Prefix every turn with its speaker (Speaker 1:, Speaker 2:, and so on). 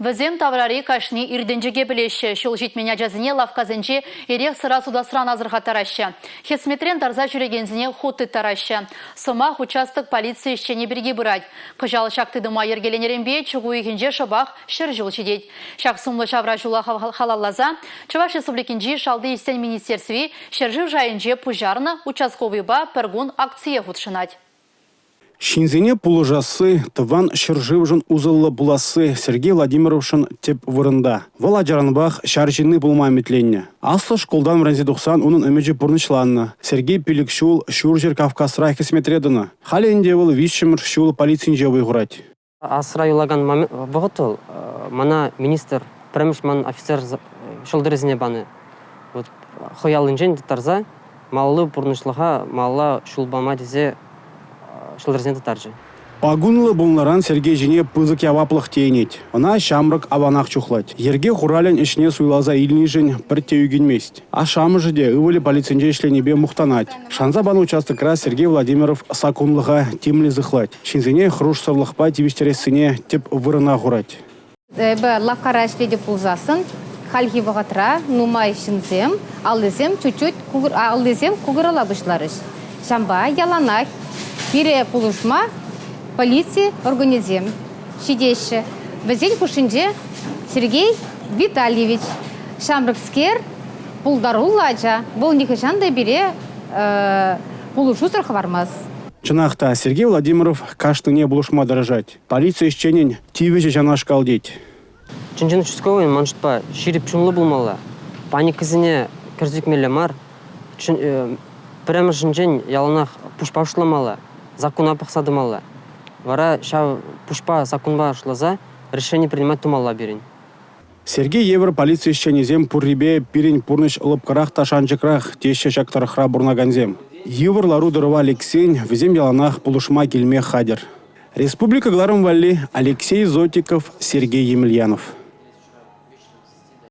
Speaker 1: Візем таврари кашни ирденжеге білеші. Шул жетменя жазыне лавказынже ерек сыра судасыран азырға тарашы. Хесметрен тарза жүрегензіне хоты тарашы. Сымақ участок полиция ішчене бірге бұрад. Қыжал шақтыдыма ергеленеренбе чугу егенже шабақ шыр жыл жедет. Шақ сумлы шавра жула халаллаза. Чуваш республикинжи шалды истен министерсви шыржы жайынже пужарны участковый ба пергун акция худшынать.
Speaker 2: Шинзене пулыжасы, тыван шыржывжын узыллы буласы Сергей Владимировшын теп вырында. Вала жаранбах шаржины булма метленне. Аслы школдан вранзедухсан унын өмеджі пурнычланны. Сергей Пеликшул шуржер Кавказрай кесметредіні. Халенде был вишшімір шул полицинже выйгурать.
Speaker 3: Асра юлаган момент бұғытыл. Мана министр, премшман офицер шылдырызіне баны. Хоялын жен тарза, маллы пурнышлыға, малла шулбама дезе
Speaker 2: Пагунлы бұлнаран Сергей жене пызык яваплық тейнет. Она шамрык аванақ чухлать. Ерге хурален ішіне суйлаза илні жын бір теугенмест. А шамы жыде ывылі полицинже ішленебе мұқтанать. Шанза баны участокра Сергей Владимиров сакунлыға темлі зықлать. Шинзене хруш савлықпа тивиштересіне теп вырына хурать.
Speaker 4: Лакара ішледі пулзасын, халхи вағатра, нумай шинзем, алызем чуть-чуть алызем кугырала бұшларыш. Шамба яланах. Бире пулушма полиция организем. Шидейші. Бізен кушинже Сергей Витальевич. Шамрыкскер пулдаруллача. Бұл некішанда бире пулушу сұрқы бармаз.
Speaker 2: Чынақта Сергей Владимиров каштыне булушма дырыжать. Полиция ішченен тивежі жанашқал дейт.
Speaker 3: Чынжын үшісковын маншытпа ширип чунлы булмалы. Паникізіне кірзікмелі мар. Прямо жынжен яланақ пушпашламалы. Закон пақсадымалы. Вара шау пушпа законба ашлаза решение принимать тумалла берин.
Speaker 2: Сергей Евр полиция ищенезем пуррибе пирень пурныш лыпкарах ташанчыкрах теща шактарахра бурнаганзем. Евр лару дырва Алексей везем яланах пулушма кельме хадер. Республика Гларым Валли, Алексей Зотиков, Сергей Емельянов.